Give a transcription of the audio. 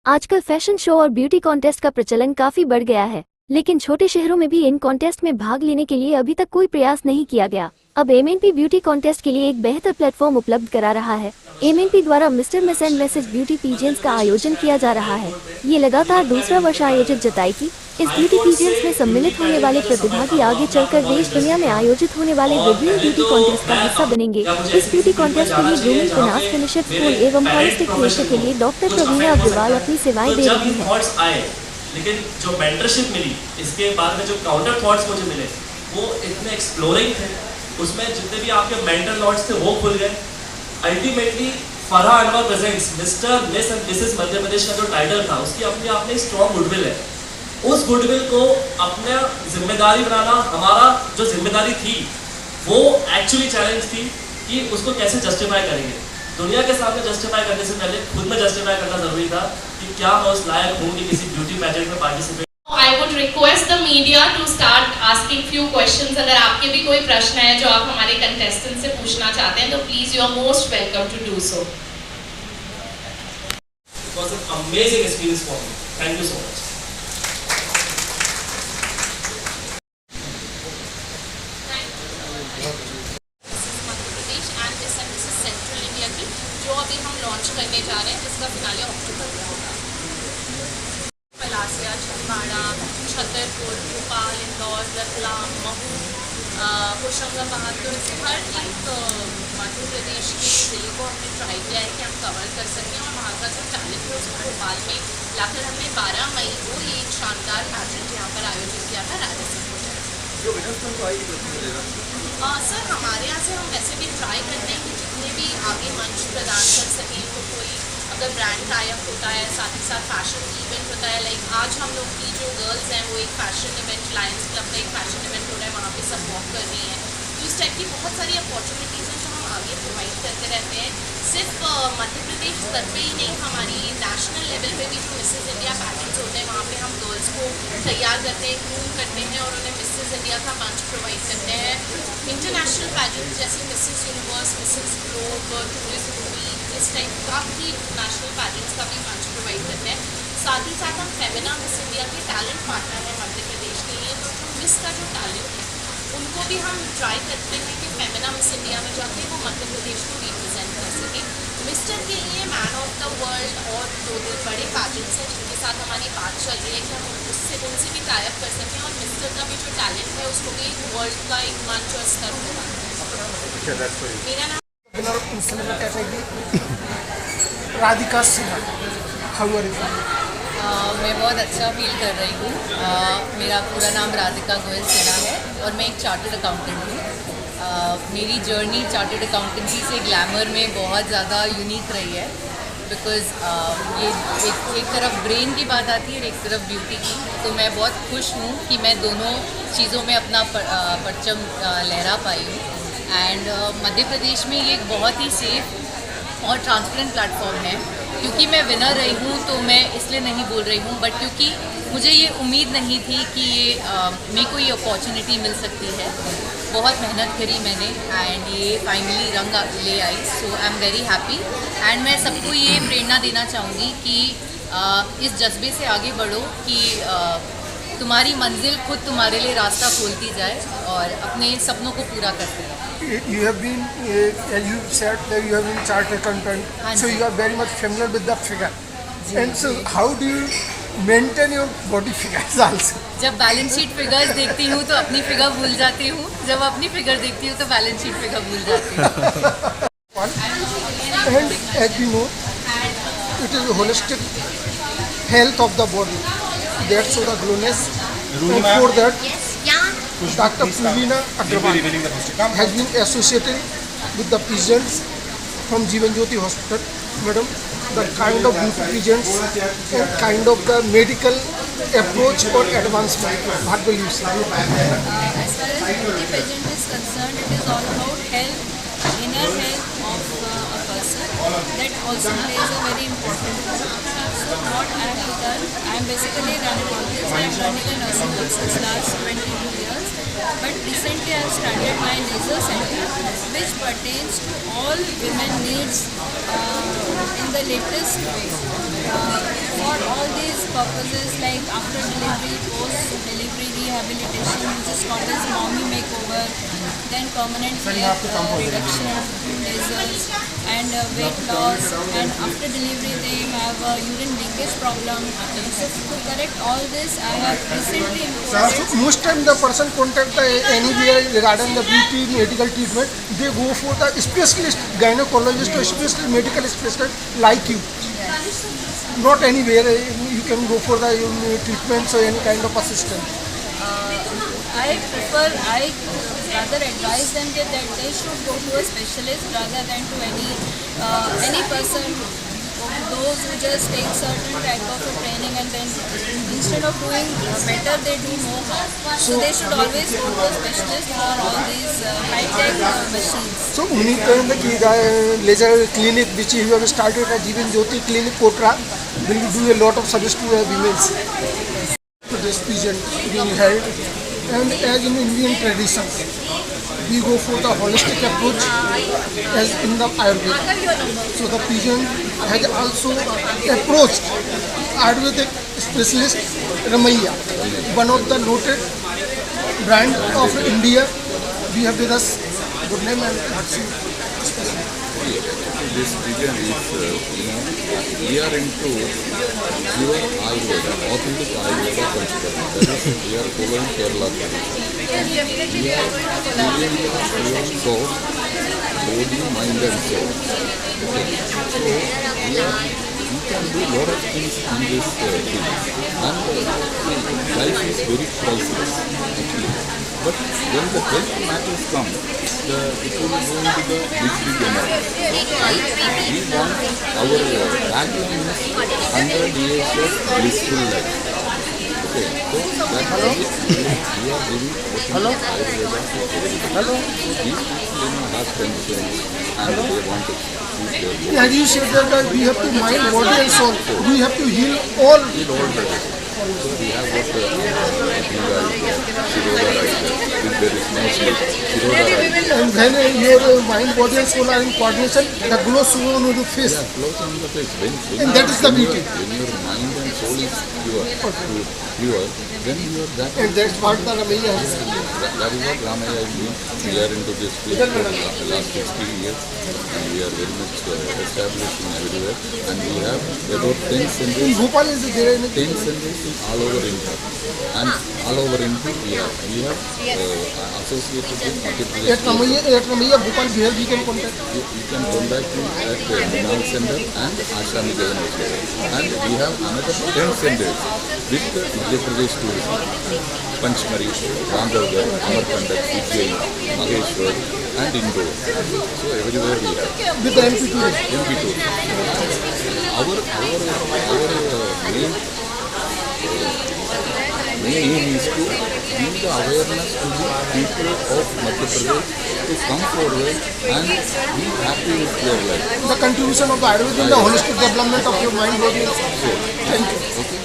आजकल fashion show और beauty contest का प्रचलन काफी बढ़ गया है, लेकिन छोटे शहरों में भी इन कॉन्टेस्ट में भाग लेने के लिए अभी तक कोई प्रयास नहीं किया गया। अब एमएनपी ब्यूटी कॉन्टेस्ट के लिए एक बेहतर प्लेटफॉर्म उपलब्ध करा रहा है। एमएनपी द्वारा Mr miss and Mrs beauty pageants का आयोजन किया जा रहा है। ये लगातार दूसरा वर्ष आयोजित जताएगी। इस ब्यूटी पीजेंट्स में सम्मिलित होने वाले प्रतिभागी आगे चलकर देश दुनिया में आयोजित होने वाले विभिन्न ब्यूटी कॉन्टेस्ट का हिस्सा बनेंगे। इस ब्यूटी कॉन्टेस्ट के लिए ग्रूमिंग फिनांस फिनिशर स्कूल एवं होलिस्टिक फेशियल के लिए डॉक्टर प्रवीणा अग्रवाल अपनी सेवाएं दे रही है। लेकिन जो मेंटरशिप मिली, इसके बाद में जो काउंटर थॉट्स मुझे मिले वो इतने एक्सप्लोरिंग थे। उसमें जितने भी आपके मेंटल नॉट्स थे वो खुल गए। Ultimately Farah Anwar presents mister miss and missus Madhya Pradesh का जो टाइटल था उसकी अपने आप में स्ट्रॉन्ग गुडविल है। उस गुडविल को अपने जिम्मेदारी बनाना हमारा जो जिम्मेदारी थी वो एक्चुअली चैलेंज थी कि उसको कैसे जस्टिफाई करेंगे। दुनिया के सामने जस्टिफाई करने से पहले खुद में जस्टिफाई करना जरूरी था कि क्या मैं उस लायक हूँ कि किसी ब्यूटी पैजेंट में participate. I would request the media to start asking few questions. अगर आपके भी कोई प्रश्न है जो आप हमारे कंटेस्टेंट से पूछना चाहते हैं तो please you are most welcome to do so. It was an amazing experience for me. Thank you so much. जो अभी हम लॉन्च करने जा रहे हैं जिसका फिनाले अक्टूबर में होगा। पलासिया, छिंदवाड़ा, छतरपुर, भोपाल, इंदौर, रतलाम, महू, होशंगाबाद, तो इससे हर एक मध्य प्रदेश के ज़िले को हमने ट्राई किया है कि हम कवर कर सकें और वहाँ का जो टैलेंट है उसको भोपाल में लाकर हमने 12 मई को ये एक शानदार पैजेंट यहाँ पर आयोजित किया था राजस्थान सर। हमारे यहाँ से हम वैसे भी ट्राई करते हैं कि जितने भी आगे मंच प्रदान कर सकें तो कोई अगर ब्रांड टाइप होता है, साथ ही साथ फैशन इवेंट होता है। लाइक आज हम लोग की जो गर्ल्स हैं वो एक फैशन इवेंट, लायंस क्लब का एक फैशन इवेंट हो रहा है, वहाँ पे सब वॉक कर रही हैं। तो इस टाइप की बहुत सारी अपॉर्चुनिटीज़ हैं जो हम आगे प्रोवाइड करते रहते हैं। सिर्फ मध्य प्रदेश स्तर पर ही नहीं, हमारी नेशनल लेवल पे भी जो मिसेज इंडिया पैजेंट्स होते हैं वहाँ पे हम गर्ल्स को तैयार करते हैं, ग्रूम करते हैं और उन्हें मिसेज इंडिया का मंच प्रोवाइड करते हैं। इंटरनेशनल पैजेंट्स जैसे Mrs Universe, Mrs Globe, tourism week, इस टाइप का भी नेशनल पैजेंट्स का भी मंच प्रोवाइड करते हैं। साथ ही साथ हम फेमिना मिस इंडिया के टैलेंट पार्टनर हैं मध्य प्रदेश के लिए। तो जो मिस का जो टैलेंट है उनको भी हम ट्राई करते हैं कि फेमिना मिस इंडिया में जाके वो मध्य प्रदेश को रिप्रेजेंट कर सके। मिस्टर के लिए मैन ऑफ द वर्ल्ड और दो बड़े पैजेंट्स हैं जिनके साथ हमारी बात चल रही है कि हम उनसे भी टाई अप कर सकें और मिस्टर का भी जो टैलेंट है उसको भी वर्ल्ड का एक मंच और स्तर होगा। मेरा नाम राधिका सिन्हा। मैं बहुत अच्छा फील कर रही हूँ। मेरा पूरा नाम राधिका गोयल सिन्हा है और मैं एक चार्टर्ड अकाउंटेंट हूँ। मेरी जर्नी चार्टर्ड अकाउंटेंसी से ग्लैमर में बहुत ज़्यादा यूनिक रही है बिकॉज़ ये एक तरफ ब्रेन की बात आती है और एक तरफ ब्यूटी की। तो मैं बहुत खुश हूँ कि मैं दोनों चीज़ों में अपना परचम लहरा पाई हूँ। एंड मध्य प्रदेश में ये एक बहुत ही सेफ और ट्रांसपेरेंट प्लेटफॉर्म है। क्योंकि मैं विनर रही हूँ तो मैं इसलिए नहीं बोल रही हूँ, बट क्योंकि मुझे ये उम्मीद नहीं थी कि ये मेरे को ये अपॉर्चुनिटी मिल सकती है। बहुत मेहनत करी मैंने एंड ये फाइनली रंग ले आई। So I am very happy and मैं सबको ये प्रेरणा देना चाहूँगी कि इस जज्बे से आगे बढ़ो कि तुम्हारी मंजिल खुद तुम्हारे लिए रास्ता खोलती जाए और अपने सपनों को पूरा करते रहो। You have been, as you said, that you have been chartered accountant, so you are very much familiar with the figure. And so, how do you maintain your body figures also? जब balance sheet figures देखती हूँ तो अपनी figure भूल जाती हूँ, जब अपनी फिगर देखती हूँ तो बैलेंस शीट फिगर भूल जाती हूँ। And as we know, it is a holistic health of the body. That's so the glowness. And for that, Dr. Praveena Agrawal has been associated with the peasants from Jeevan Jyoti Hospital. Madam, the kind of beauty peasants and kind of the medical approach or advancement, what will you say? As far as beauty pageant is concerned, it is all about health, inner health of a person. That also plays a very important role. So what I have done, I am basically a gynecologist. I am running a nursing home since last 22 years. but recently I have started my laser center, which pertains to all women needs in the latest way. For all these purposes like after delivery, post delivery rehabilitation, which is called as mommy makeover, then permanent hair reduction, lasers, and weight loss, and after delivery they have a urine leakage problem. So to correct all this, I have recently imported. So most time the person contact anywhere regarding the beauty medical treatment, they go for the specialist, gynecologist or specialist medical specialist like you. Not anywhere you can go for the treatments or any kind of assistance. I rather advise them that they should go to a specialist rather than to any person, those who just take certain type of a training and then instead of doing better they do more harm. So they should always go to a specialist for all these high-tech machines. So उन्हीं तरह की laser clinic which you have started at Jeevan Jyoti Clinic Kotra will do a lot of service to women. So this pageant being held, and as in Indian tradition, we go for the holistic approach as in the Ayurveda. So the pageant has also approached Ayurvedic specialist Ramaiya, one of the noted brand of India. We have with us. Good name and what's your specialty? This region is, we are into pure Ayurveda, authentic Ayurveda culture. That is, we are following Kerala tradition. We are healing your soul, body, mind and soul. Okay. So, we can do a lot of things in this field. And life is very priceless, actually. But when the health matters come, it will go into the big amount. We want our tagline is 100 years of blissful life. Okay, so that we are giving authentic Ayurveda to everybody. So these people have tensions and they want to keep their body. As you said that we have to mind, body and soul. We have to heal all. Heal all the diseases. So we have got Abhinga is Shiroda is if there is no sleep, Shiroda is And when your mind, body and soul are in coordination, the glow soon on the face. close on the face. And that is the beauty. When your mind and soul is pure, then you are that. And that's what the Ramaiya has said. That is what Ramaiya is doing. We are into this field for the last 60 years and we are very much established in everywhere. And we have about 10 In centers, Bhopal is there any 10 centers in all over India. And all over India we have associated with Madhya Pradesh. at Ramaiya Bhopal where we can contact. You can contact me at Minal Center and Ashami Government Center. And we have another 10 centers with Madhya Pradesh tourism. Panchmari, Rangavgarh, Amarkandak, Ujjain, Maheshwar and Indore. So everywhere we have. With the MP tourism. MP tourism. Our main aim is to give the awareness to the people of Madhya Pradesh to come forward and be happy with their life. The contribution of the Ayurveda in the holistic development of your mind, body and soul. Thank you. Okay.